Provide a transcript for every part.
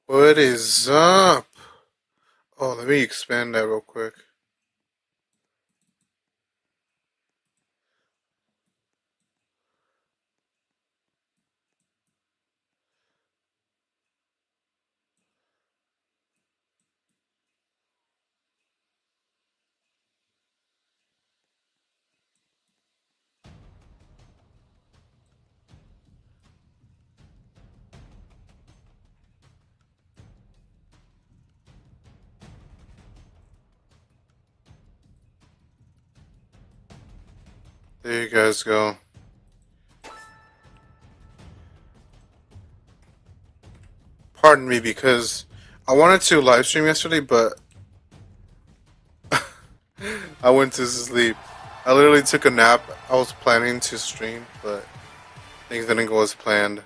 What is up? Oh, let me expand that real quick. There you guys go. Pardon me because I wanted to live stream yesterday, but I went to sleep. I literally took a nap. I was planning to stream, but things didn't go as planned.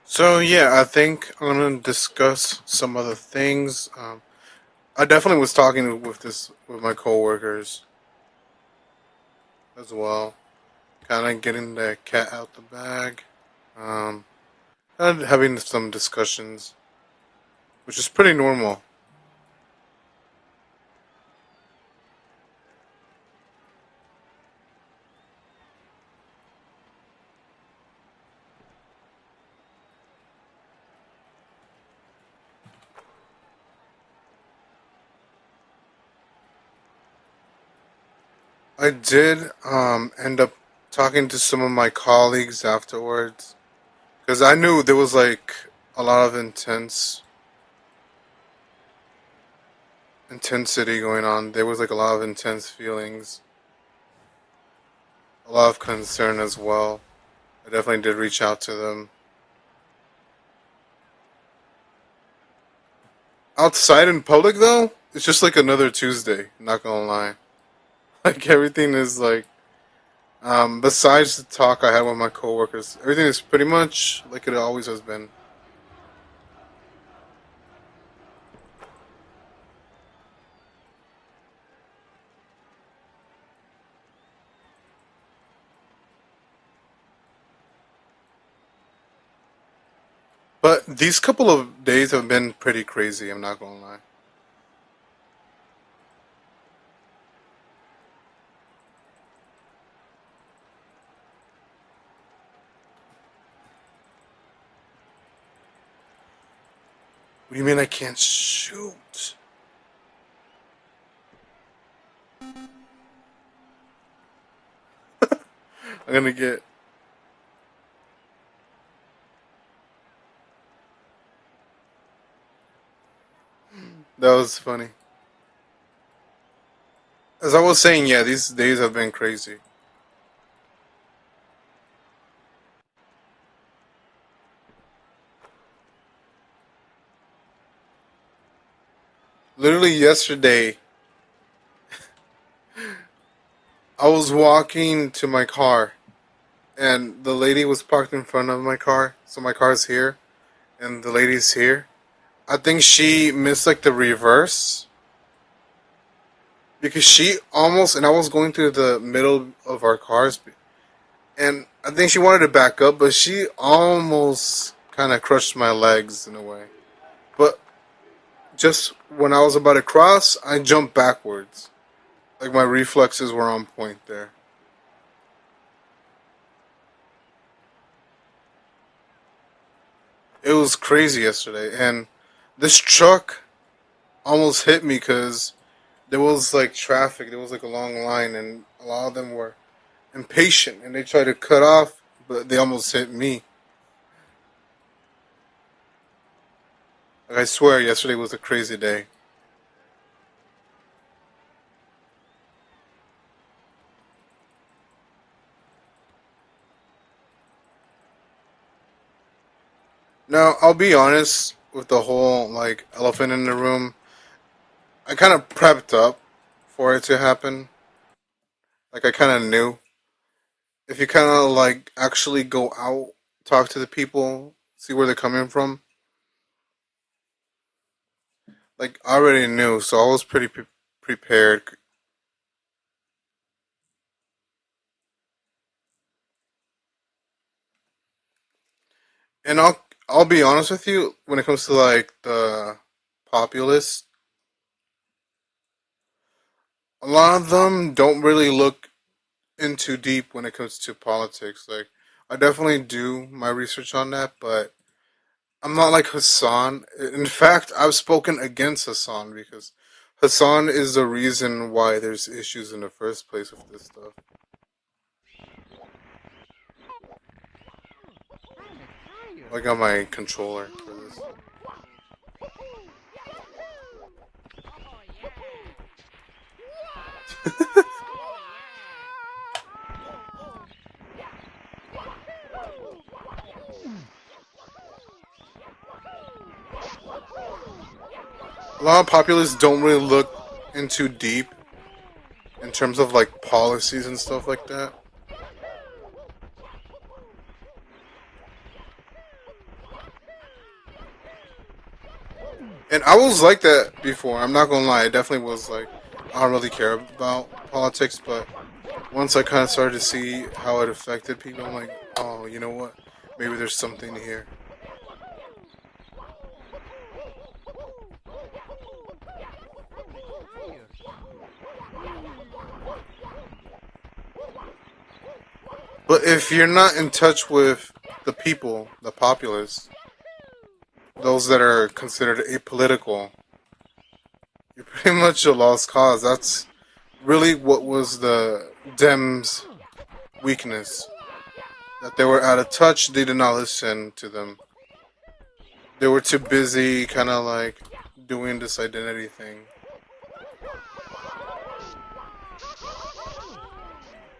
So yeah, I think I'm gonna discuss some other things. I definitely was talking with my coworkers as well, kind of getting the cat out the bag. Um, and having some discussions, which is pretty normal. I did end up talking to some of my colleagues afterwards because I knew there was like a lot of intensity going on. There was like a lot of intense feelings, a lot of concern as well. I definitely did reach out to them. Outside in public though, it's just like another Tuesday. Not gonna lie, like everything is like. Besides the talk I had with my coworkers, everything is pretty much like it always has been. But these couple of days have been pretty crazy. I'm not gonna lie. What do you mean I can't shoot? I'm gonna get. That was funny. As I was saying, yeah, these days have been crazy. Literally yesterday, I was walking to my car, and the lady was parked in front of my car. So my car's here, and the lady's here. I think she missed like the reverse because she almost, and I was going through the middle of our cars, and I think she wanted to back up, but she almost kind of crushed my legs in a way. But just when I was about to cross, I jumped backwards. Like my reflexes were on point there. It was crazy yesterday, and this truck almost hit me because there was like traffic. There was like a long line, and a lot of them were impatient, and they tried to cut off, but they almost hit me. Like I swear, yesterday was a crazy day. Now, I'll be honest with the whole like elephant in the room. I kind of prepped up for it to happen. Like I kind of knew if you kind of like actually go out, talk to the people, see where they're coming from. Like I already knew, so I was pretty prepared. And I'll be honest with you when it comes to like the populists, a lot of them don't really look into deep when it comes to politics. Like I definitely do my research on that, but I'm not like Hassan. In fact, I've spoken against Hassan because Hassan is the reason why there's issues in the first place with this stuff. Like on my controller for this. A lot of populists don't really look into deep in terms of like policies and stuff like that. And I was like that before. I'm not gonna lie. I definitely was like, I don't really care about politics, but once I kind of started to see how it affected people, I'm like, oh, you know what? Maybe there's something here. But if you're not in touch with the people, the populace, those that are considered apolitical, you're pretty much a lost cause. That's really what was the Dems' weakness. That they were out of touch, they did not listen to them. They were too busy kind of like doing this identity thing.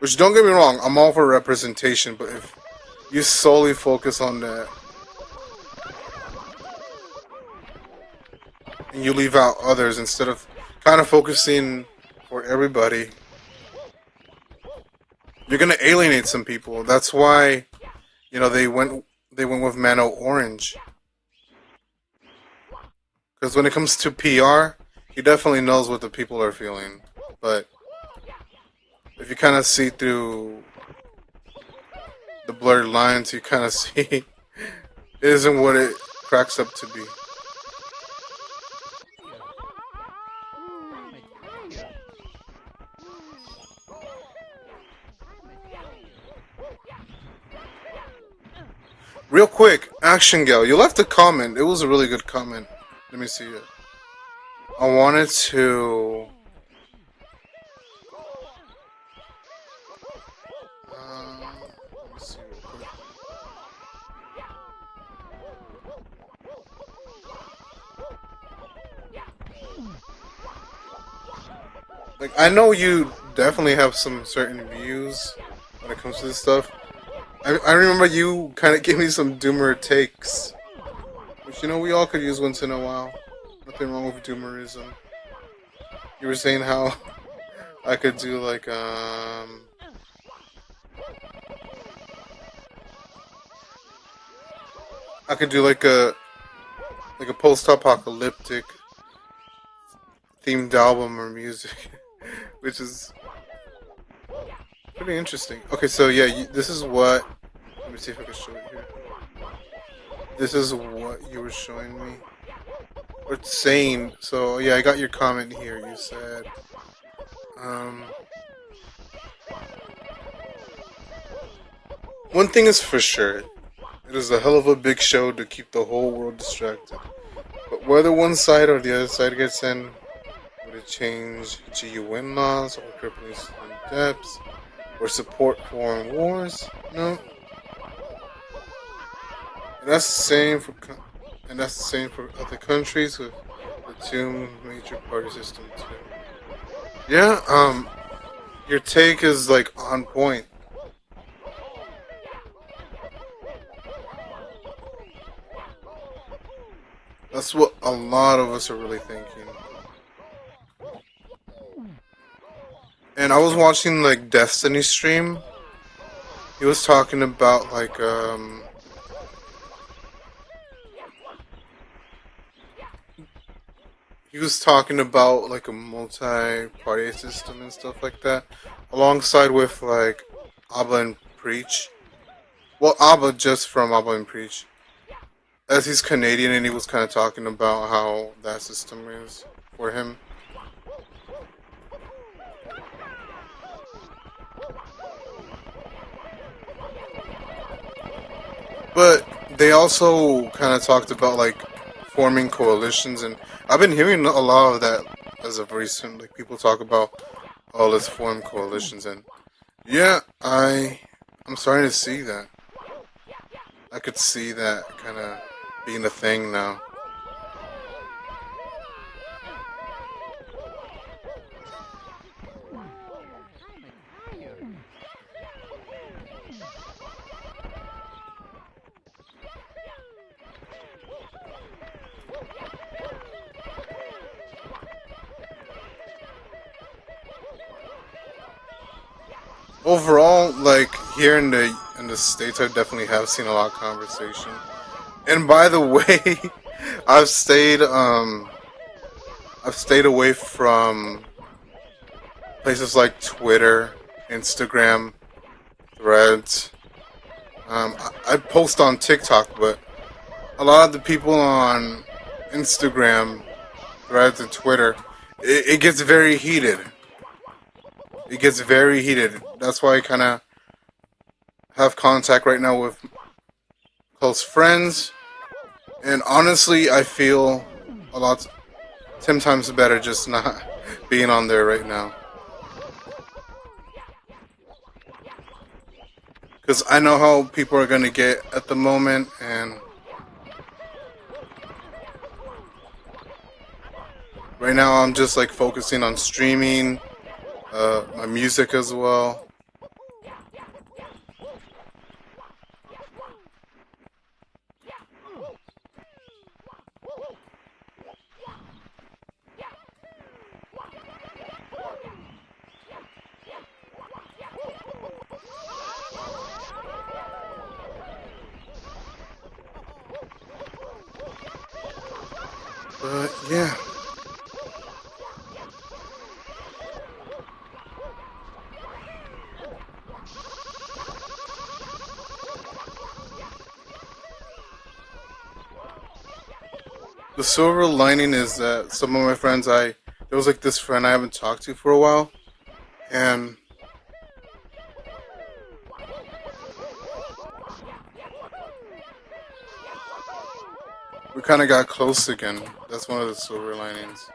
Which don't get me wrong, I'm all for representation, but if you solely focus on that and you leave out others instead of kind of focusing for everybody, you're gonna alienate some people. That's why they went with Mano Orange because when it comes to PR, he definitely knows what the people are feeling. But if you kind of see through the blurred lines, you kind of see it isn't what it cracks up to be. Real quick, Action Gal, you left a comment. It was a really good comment. Let me see it. I wanted to. Let me see real quick. Like, I know you definitely have some certain views when it comes to this stuff. I remember you kind of gave me some doomer takes, which we all could use once in a while. Nothing wrong with doomerism. You were saying how I could do like I could do like a post-apocalyptic themed album or music, which is pretty interesting. Okay, so yeah, this is what. Let me see if I can show it here. This is what you were showing me. Or saying. So yeah, I got your comment here. You said, um, one thing is for sure. It is a hell of a big show to keep the whole world distracted. But whether one side or the other side gets in, would it change GUN laws or crippling student debts or support foreign wars? No. And that's the same for other countries with the two major party system too. Yeah, your take is like on point. That's what a lot of us are really thinking. And I was watching like Destiny stream. He was talking about like he was talking about like a multi-party system and stuff like that, alongside with like Abba and Preach. Well, Abba just from Abba and Preach, as he's Canadian, and he was kind of talking about how that system is for him. But they also kind of talked about like forming coalitions, and I've been hearing a lot of that as of recent. Like people talk about, oh, let's form coalitions, and yeah, I'm starting to see that. I could see that kind of being a thing now. Overall, like here in the states, I definitely have seen a lot of conversation. And by the way, I've stayed I've stayed away from places like Twitter, Instagram, Threads. I post on TikTok, but a lot of the people on Instagram, Threads, and Twitter, it gets very heated. It gets very heated. That's why I kind of have contact right now with close friends. And honestly, I feel a lot, 10 times better just not being on there right now. Because I know how people are going to get at the moment, and right now I'm just like focusing on streaming, my music as well. But yeah, the silver lining is that some of my friends, there was like this friend I haven't talked to for a while, and we kind of got close again. That's one of the silver linings.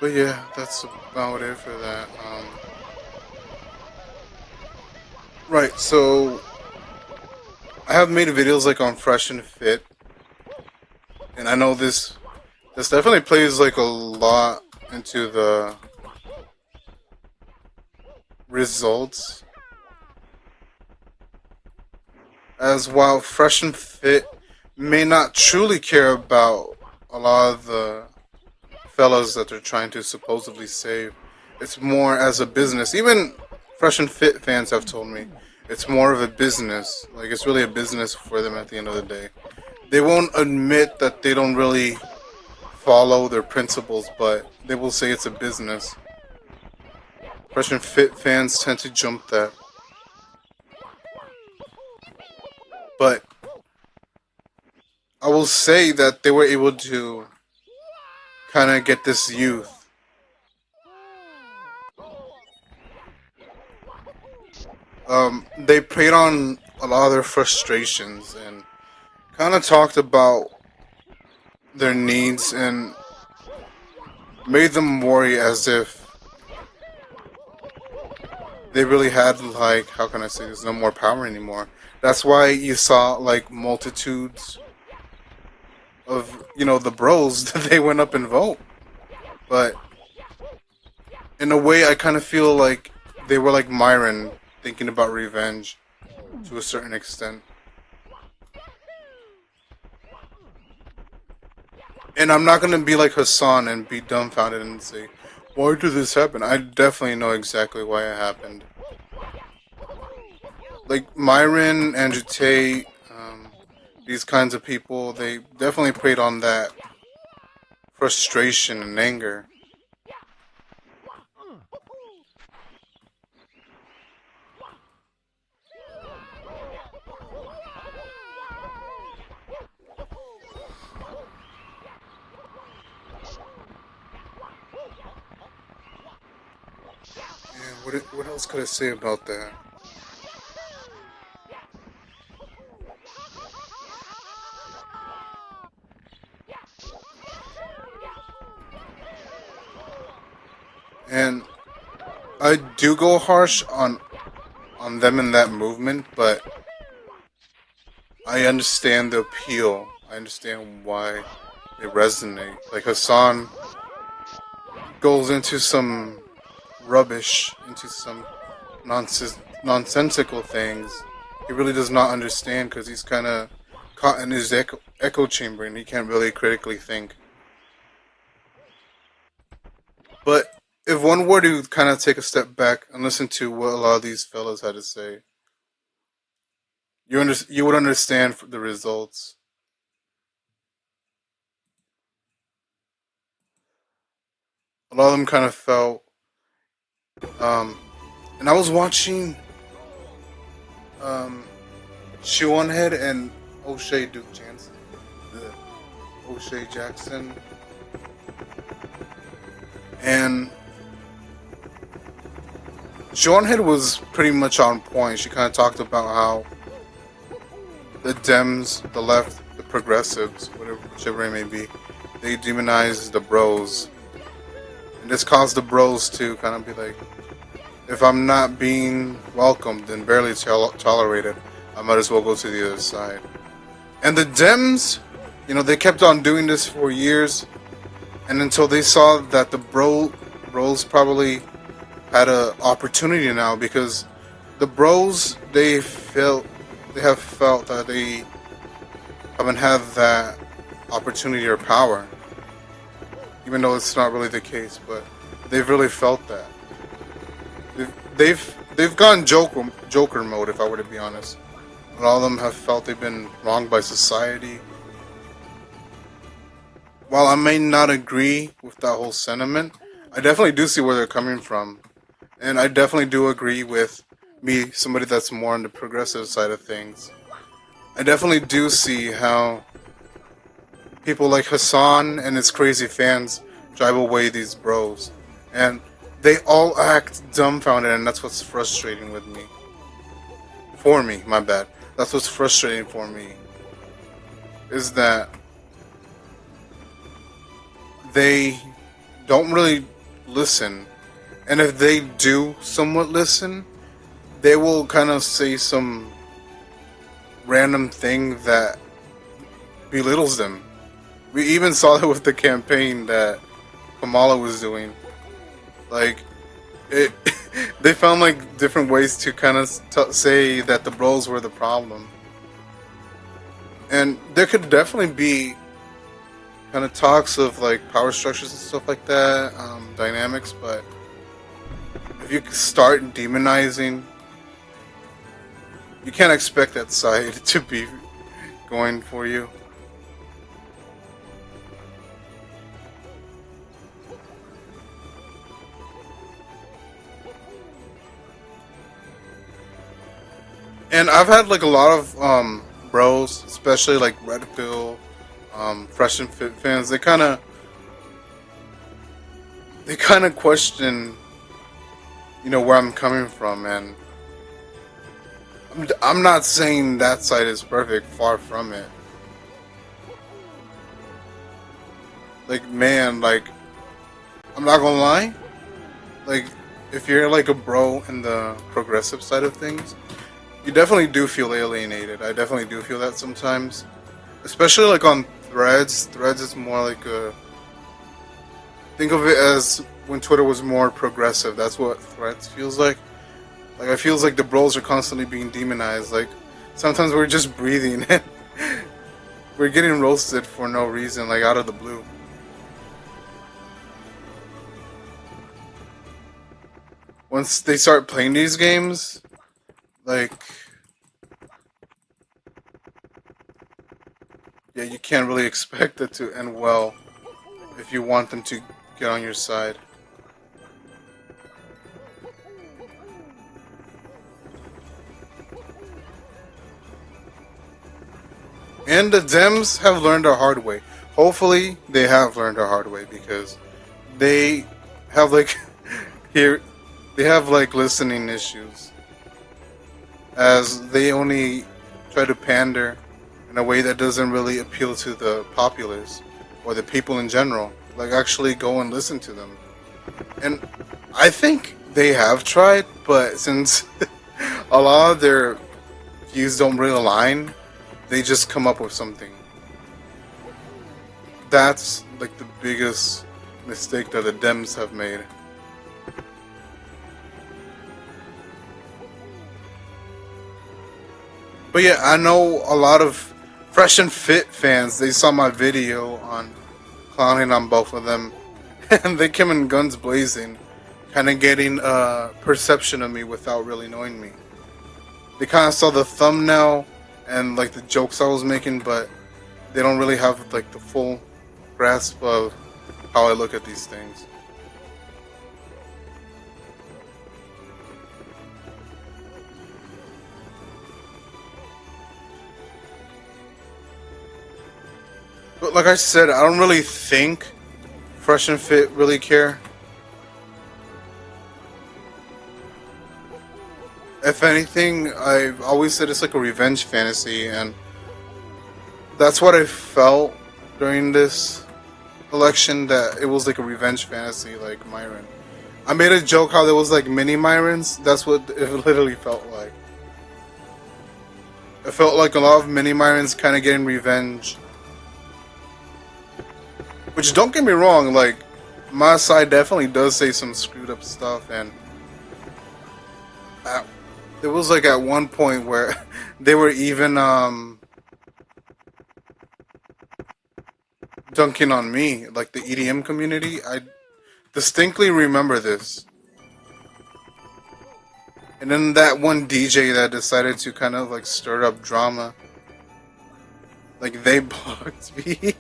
But yeah, that's about it for that. Right, so I have made videos like on Fresh and Fit, and I know this definitely plays like a lot into the results. As while Fresh and Fit may not truly care about a lot of the fellas that they're trying to supposedly save, it's more as a business. Even Fresh and Fit fans have told me it's more of a business. Like it's really a business for them at the end of the day. They won't admit that they don't really follow their principles, but they will say it's a business. Fresh and Fit fans tend to jump that. But I will say that they were able to kind of get this youth. They played on a lot of their frustrations and kind of talked about their needs and made them worry as if they really had, like, how can I say this, no more power anymore. That's why you saw like multitudes of the bros that they went up and vote. But in a way, I kind of feel like they were like Myron. thinking about revenge to a certain extent. And I'm not gonna be like Hassan and be dumbfounded and say, "Why did this happen?" I definitely know exactly why it happened. Like Myron, Andrew Tate, these kinds of people, they definitely preyed on that frustration and anger. And what else could I say about that? And I do go harsh on them in that movement, but I understand the appeal. I understand why they resonate. Like Hassan goes into some rubbish, into some nonsensical things. He really does not understand because he's kind of caught in his echo chamber and he can't really critically think. But if one were to kind of take a step back and listen to what a lot of these fellas had to say, you would understand the results. A lot of them kind of felt, um, and I was watching um, Head and O'Shea Duke Jansen, the O'Shea Jackson, and Head was pretty much on point. She kind of talked about how the Dems, the left, the progressives, whatever, whichever it may be, they demonize the bros. And this caused the bros to kind of be like, if I'm not being welcomed and barely tolerated, I might as well go to the other side. And the Dems, they kept on doing this for years, and until they saw that the bros probably had an opportunity now because the bros they have felt that they haven't had that opportunity or power, even though it's not really the case. But they've really felt that they've gone Joker mode. If I were to be honest, and all of them have felt they've been wronged by society. While I may not agree with that whole sentiment, I definitely do see where they're coming from. And I definitely do agree with me, somebody that's more on the progressive side of things. I definitely do see how people like Hassan and his crazy fans drive away these bros. And they all act dumbfounded, and that's what's frustrating with me. For me, my bad. That's what's frustrating for me. Is that they don't really listen. And if they do somewhat listen, they will kind of say some random thing that belittles them. We even saw that with the campaign that Kamala was doing. Like, it, they found like different ways to kind of say that the bros were the problem. And there could definitely be kind of talks of like power structures and stuff like that, dynamics, but if you start demonizing, you can't expect that side to be going for you. And I've had like a lot of bros, especially like Red Pill, Fresh and Fit fans. They kind of question, where I'm coming from, and I'm not saying that side is perfect. Far from it. Like, man, like, I'm not gonna lie. Like, if you're like a bro in the progressive side of things, you definitely do feel alienated. I definitely do feel that sometimes, especially like on Threads. Threads is more like a, think of it as when Twitter was more progressive. That's what Threads feels like. Like it feels like the bros are constantly being demonized. Like sometimes we're just breathing and we're getting roasted for no reason, like out of the blue. Once they start playing these games, like yeah, you can't really expect it to end well if you want them to get on your side. And the Dems have learned the hard way. Hopefully, they have learned the hard way because they have like here they have like listening issues as they only try to pander in a way that doesn't really appeal to the populace or the people in general. Like actually go and listen to them. And I think they have tried, but since a lot of their views don't really align, they just come up with something. That's like the biggest mistake that the Dems have made. But yeah, I know a lot of Fresh and Fit fans. They saw my video on clowning on both of them, and they came in guns blazing, kind of getting a perception of me without really knowing me. They kind of saw the thumbnail and like the jokes I was making, but they don't really have like the full grasp of how I look at these things. But like I said, I don't really think Fresh and Fit really care. If anything, I've always said it's like a revenge fantasy, and that's what I felt during this election. That it was like a revenge fantasy, like Myron. I made a joke how there was like mini Myrons. That's what it literally felt like. It felt like a lot of mini Myrons kind of getting revenge. Which don't get me wrong, like my side definitely does say some screwed up stuff, and at, there was like at one point where they were even dunking on me, like the EDM community. I distinctly remember this. And then that one DJ that decided to kind of like stir up drama, like they blocked me.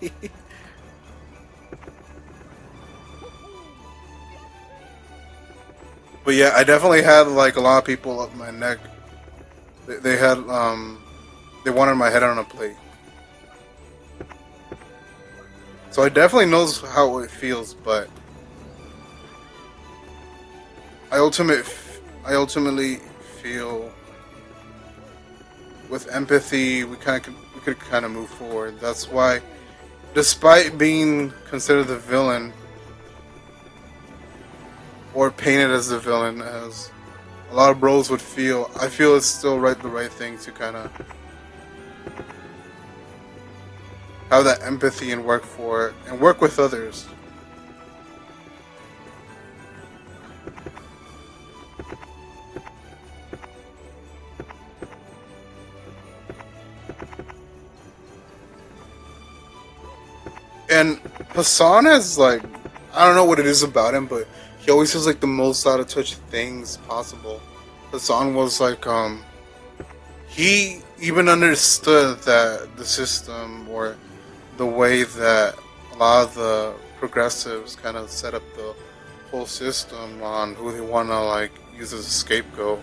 But yeah, I definitely had like a lot of people up my neck. They had they wanted my head on a plate. So I definitely knows how it feels, but I ultimate I ultimately feel with empathy we could kind of move forward. That's why, despite being considered the villain or painted as the villain, as a lot of bros would feel, I feel it's still the right thing to kind of have that empathy and work for it and work with others. And Hassan is like, I don't know what it is about him, but he always has like the most out of touch things possible. Hassan was like, he even understood that the system or the way that a lot of the progressives kind of set up the whole system on who they want to like use as a scapegoat.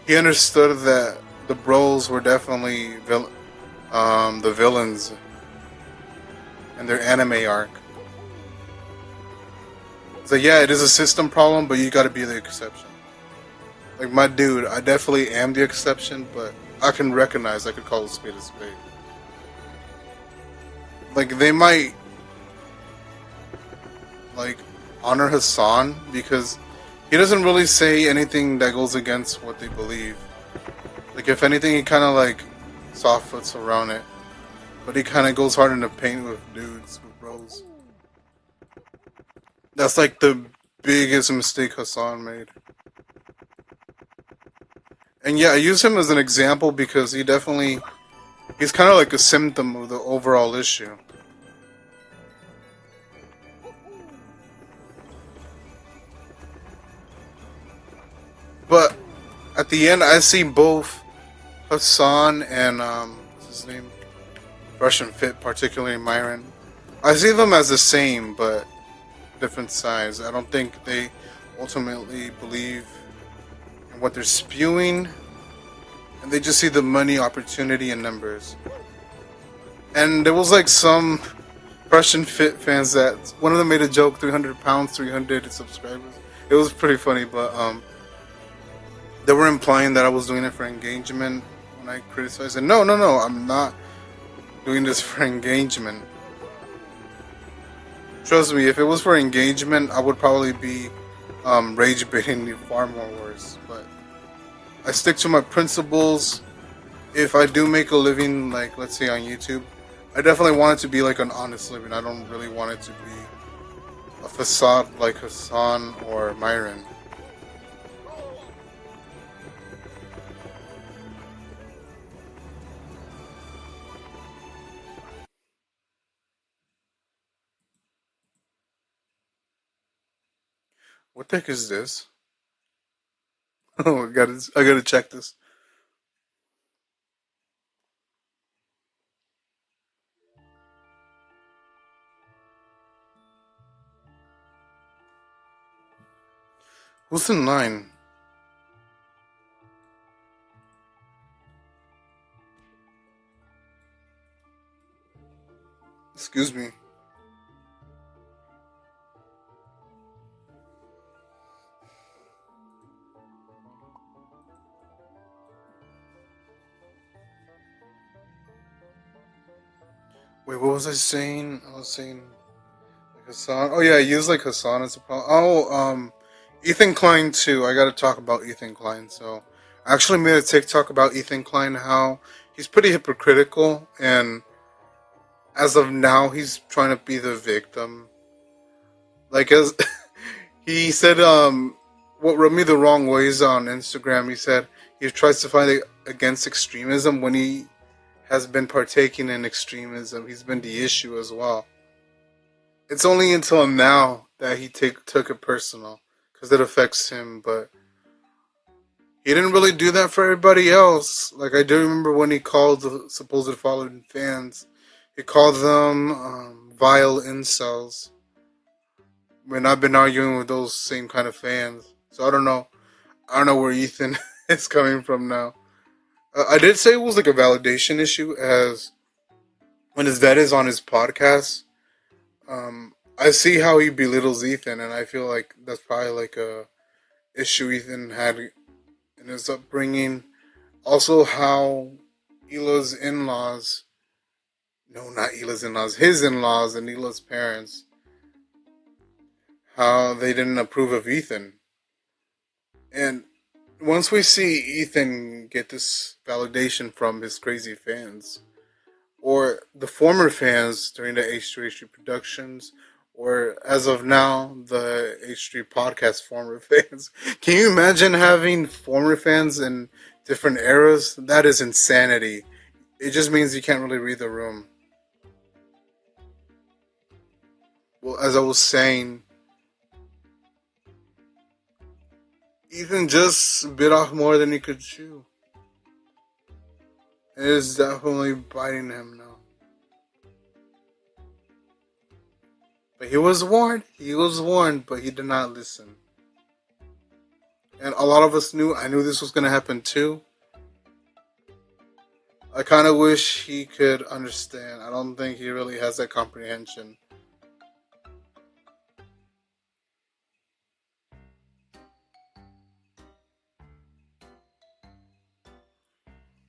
He understood that the bros were definitely the villains in their anime arc. So yeah, it is a system problem, but you got to be the exception. Like my dude, I definitely am the exception, but I can recognize I could call a spade a spade. Like they might like honor Hassan because he doesn't really say anything that goes against what they believe. Like if anything, he kind of like soft foots around it, but he kind of goes hard in the paint with dudes, with bros. That's like the biggest mistake Hassan made. And yeah, I use him as an example because he's kind of like a symptom of the overall issue. But at the end, I see both Hassan and what's his name, Russian Fit, particularly Myron. I see them as the same, but different sides. I don't think they ultimately believe in what they're spewing, and they just see the money, opportunity, and numbers. And there was like some Russian Fit fans that one of them made a joke: 300 pounds, 300 subscribers. It was pretty funny, but they were implying that I was doing it for engagement when I criticized it. No, no, no, I'm not doing this for engagement. Trust me, if it was for engagement, I would probably be rage baiting far more worse. But I stick to my principles. If I do make a living, like let's say on YouTube, I definitely want it to be like an honest living. I don't really want it to be a facade like Hassan or Myron. What the heck is this? Oh, I gotta check this. Who's in line? Excuse me. Wait, what was I saying? I was saying like Hassan. Oh yeah, I use like Hassan as a problem. Oh, Ethan Klein too. I got to talk about Ethan Klein. So, I actually made a TikTok about Ethan Klein. How he's pretty hypocritical, and as of now, he's trying to be the victim. Like as he said, what rubbed me the wrong way is on Instagram. He said he tries to fight against extremism when he has been partaking in extremism. He's been the issue as well. It's only until now that he took it personal because it affects him, but he didn't really do that for everybody else. Like I do remember when he called the supposed following fans, he called them vile incels. I mean, I've been arguing with those same kind of fans, so I don't know. I don't know where Ethan is coming from now. I did say it was like a validation issue, as when his vet is on his podcast, I see how he belittles Ethan, and I feel like that's probably like a issue Ethan had in his upbringing. Also, how Hila's in-laws, no, not Hila's in-laws, his in-laws and Hila's parents, how they didn't approve of Ethan. And once we see Ethan get this validation from his crazy fans, or the former fans during the H3 productions, or as of now, the H3 podcast former fans. Can you imagine having former fans in different eras? That is insanity. It just means you can't really read the room. Well, as I was saying, Ethan just bit off more than he could chew. It is definitely biting him now. But he was warned. He was warned, but he did not listen. And a lot of us knew. I knew this was going to happen too. I kind of wish he could understand. I don't think he really has that comprehension.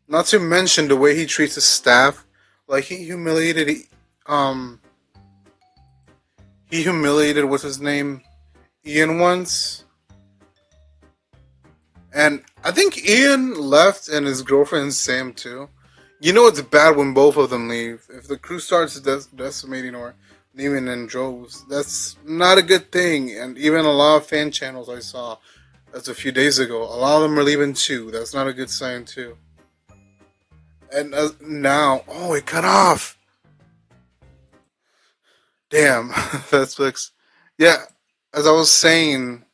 Not to mention the way he treats his staff. Like um, he humiliated what's his name, Ian once, and I think Ian left and his girlfriend Sam too. You know it's bad when both of them leave. If the crew starts decimating or leaving in droves, that's not a good thing. And even a lot of fan channels I saw, That's a few days ago. A lot of them are leaving too. That's not a good sign too. And now, oh, it cut off. Damn, that's fixed. Yeah, as I was saying,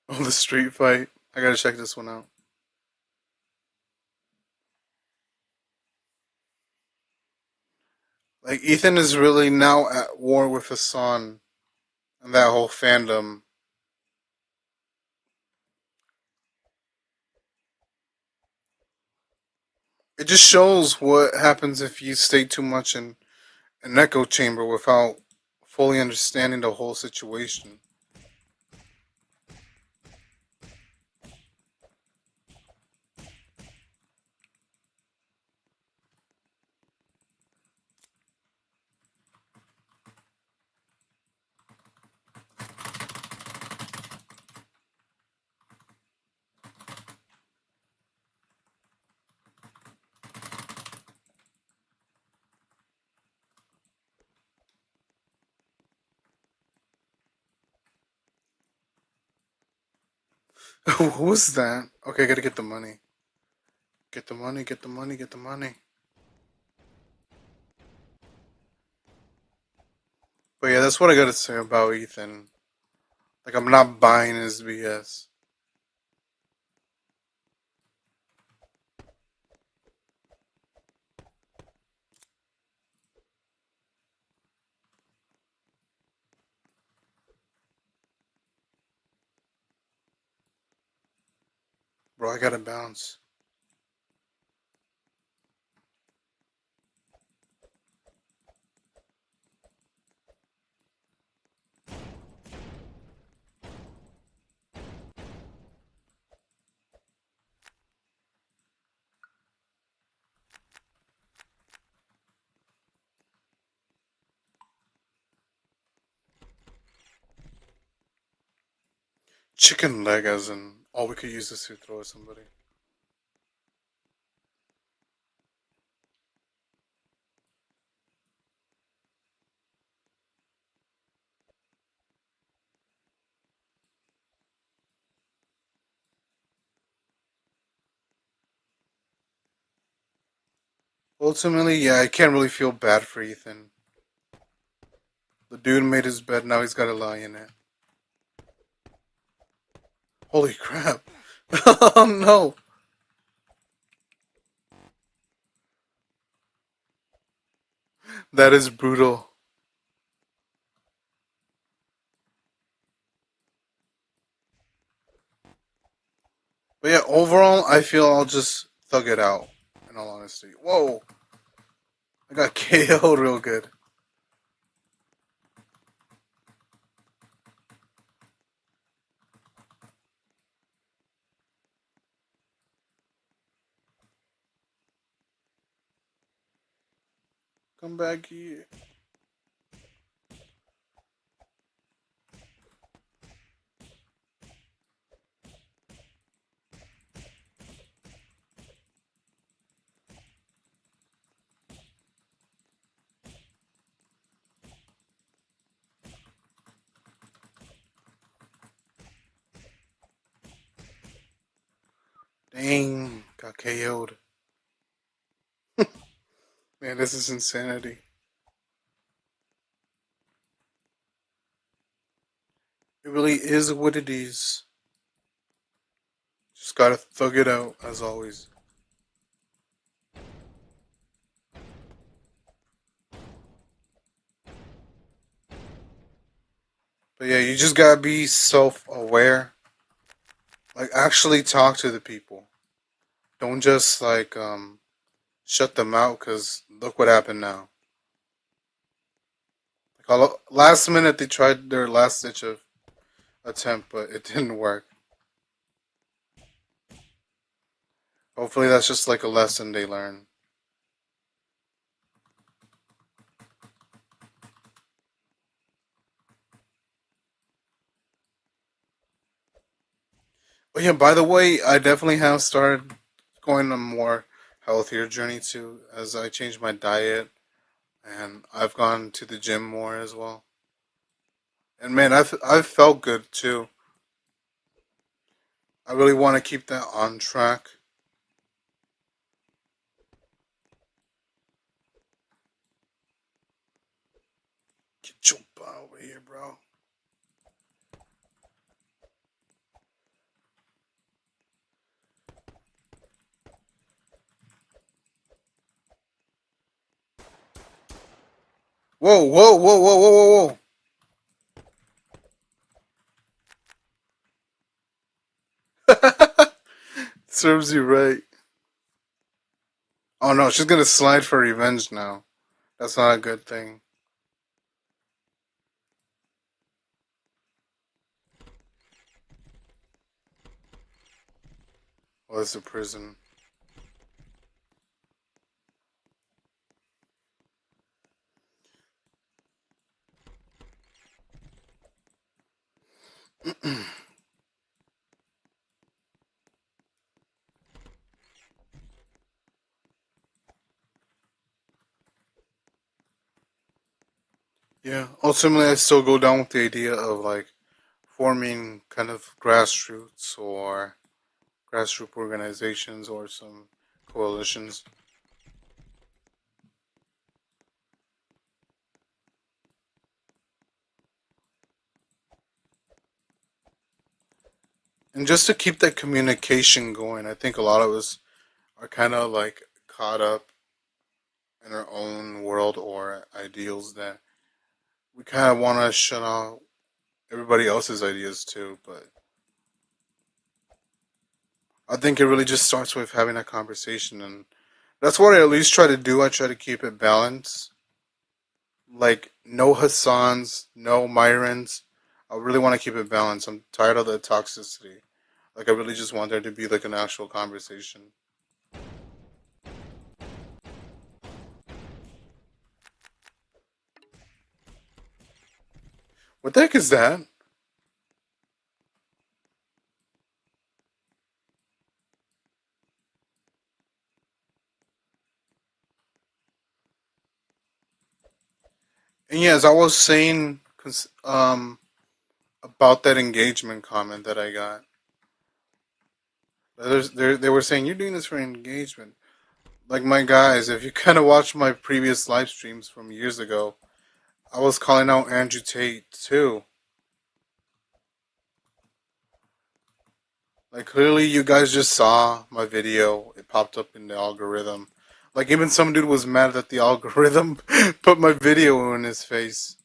oh, the street fight. I gotta check this one out. Like Ethan is really now at war with Hassan and that whole fandom. It just shows what happens if you stay too much in an echo chamber without fully understanding the whole situation. Who's that? Okay, I gotta get the money. Get the money, get the money, get the money. But yeah, that's what I gotta say about Ethan. Like, I'm not buying his BS. Bro, I gotta bounce. Chicken leg, as in, all we could use this to throw at somebody. Ultimately, yeah, I can't really feel bad for Ethan. The dude made his bed, now he's gotta lie in it. Holy crap. Oh no. That is brutal. But yeah, overall, I feel I'll just thug it out, in all honesty. Whoa. I got KO'd real good. Come back here. Dang. Got KO'd. Man, this is insanity. It really is what it is. Just gotta thug it out, as always. But yeah, you just gotta be self aware. Like, actually talk to the people. Don't just, like, shut them out, because look what happened now. Like, last minute, they tried their last ditch of attempt, but it didn't work. Hopefully, that's just like a lesson they learn. But yeah, by the way, I definitely have started going on a more healthier journey too, as I changed my diet and I've gone to the gym more as well. And man, I've felt good too. I really want to keep that on track. Get your butt over here, bro. Whoa, whoa, whoa, whoa, whoa, whoa, whoa. Serves you right. Oh no, she's gonna slide for revenge now. That's not a good thing. Well, it's a prison. Yeah. Ultimately, I still go down with the idea of like forming kind of grassroots organizations or some coalitions. And just to keep that communication going, I think a lot of us are kind of like caught up in our own world or ideals that we kind of want to shut out everybody else's ideas too. But I think it really just starts with having a conversation, and that's what I at least try to do. I try to keep it balanced. Like no Hassans, no Myrons. I really want to keep it balanced. I'm tired of the toxicity. Like I really just want there to be like an actual conversation. What the heck is that? And yeah, as I was saying, about that engagement comment that I got, they were saying you're doing this for engagement. Like my guys, if you kind of watch my previous live streams from years ago, I was calling out Andrew Tate too. Like clearly, you guys just saw my video. It popped up in the algorithm. Like even some dude was mad that the algorithm put my video in his face.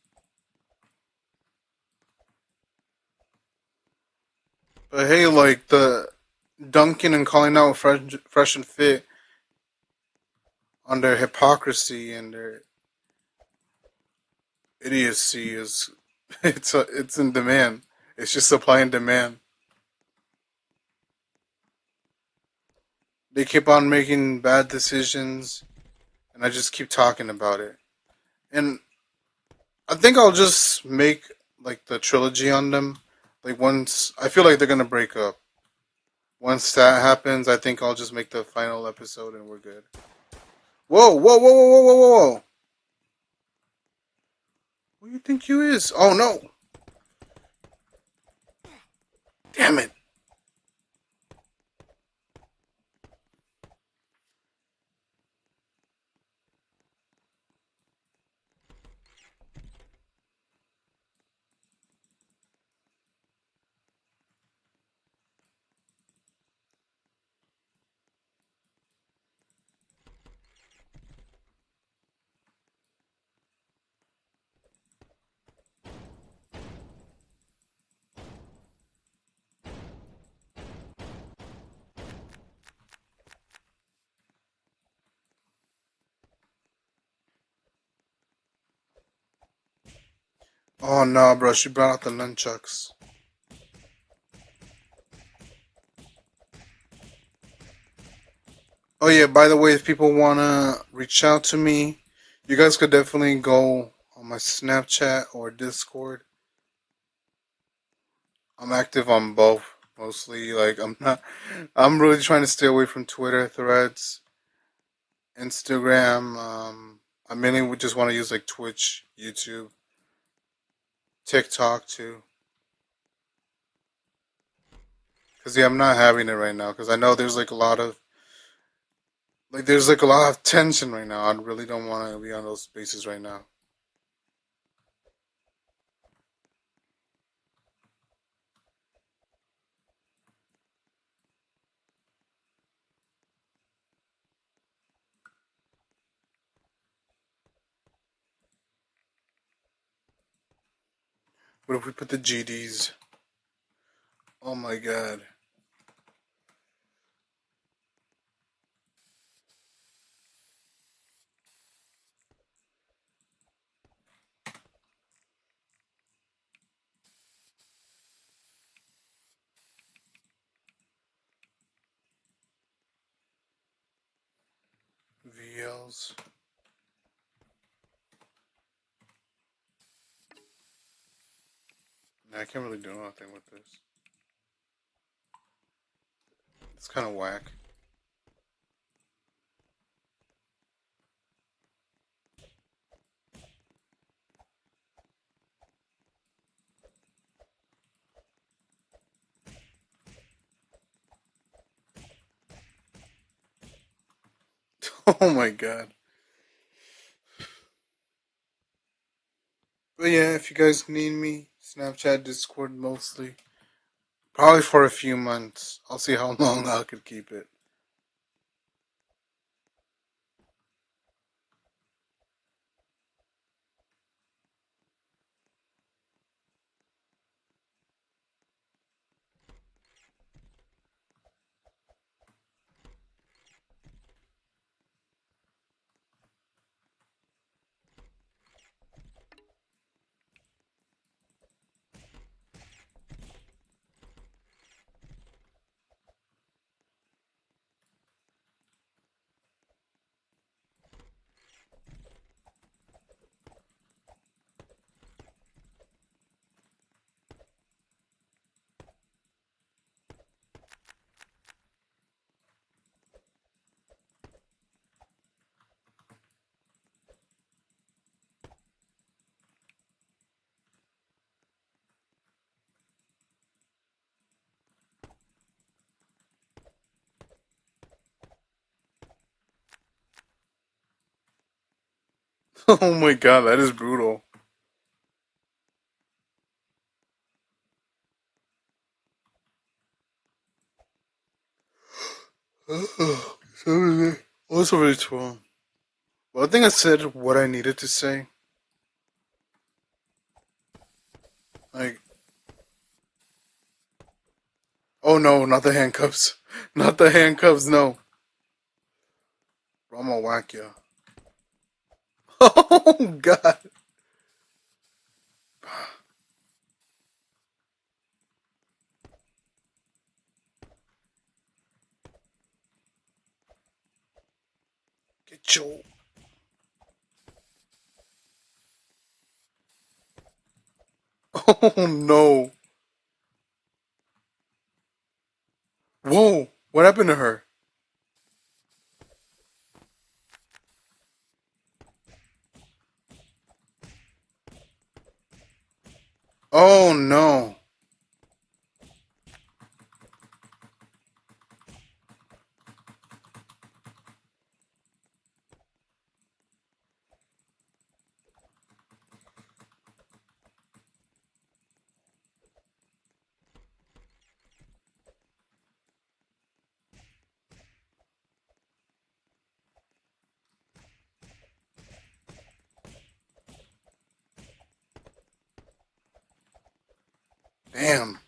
But hey, like the dunking and calling out fresh and fit on their hypocrisy and their idiocy is it's in demand. It's just supply and demand. They keep on making bad decisions, and I just keep talking about it. And I think I'll just make like the trilogy on them. Like once I feel like they're gonna break up. Once that happens, I think I'll just make the final episode and we're good. Whoa, whoa, whoa, whoa, whoa, whoa, whoa! Whoa. Who do you think you is? Oh no! Damn it! Oh no, bro! She brought out the nunchucks. Oh yeah, by the way, if people wanna reach out to me, you guys could definitely go on my Snapchat or Discord. I'm active on both mostly. Like I'm not. I'm really trying to stay away from Twitter, Threads, Instagram. I mainly would just want to use like Twitch, YouTube. TikTok too. Cause yeah, I'm not having it right now. Cause I know there's like a lot of tension right now. I really don't want to be on those spaces right now. What if we put the GDs? Oh my god. VLs. Nah, I can't really do anything with this. It's kind of whack. Oh my god. But yeah, if you guys need me, Snapchat, Discord mostly. Probably for a few months. I'll see how long I could keep it. Oh my god, that is brutal. Also really 12. Well, I think I said what I needed to say. Like, oh no, not the handcuffs. Not the handcuffs, no. I'm gonna whack you. Oh god. Get your. Oh no. Whoa. What happened to her? Oh no. Damn.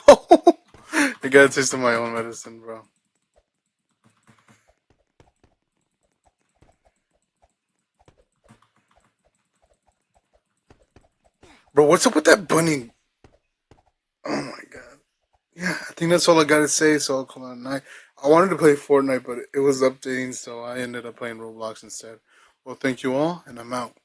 I got a taste of my own medicine, bro. Bro, what's up with that bunny? Oh my god. Yeah, I think that's all I gotta say. So I'll call it a night. I wanted to play Fortnite, but it was updating, so I ended up playing Roblox instead. Well, thank you all, and I'm out.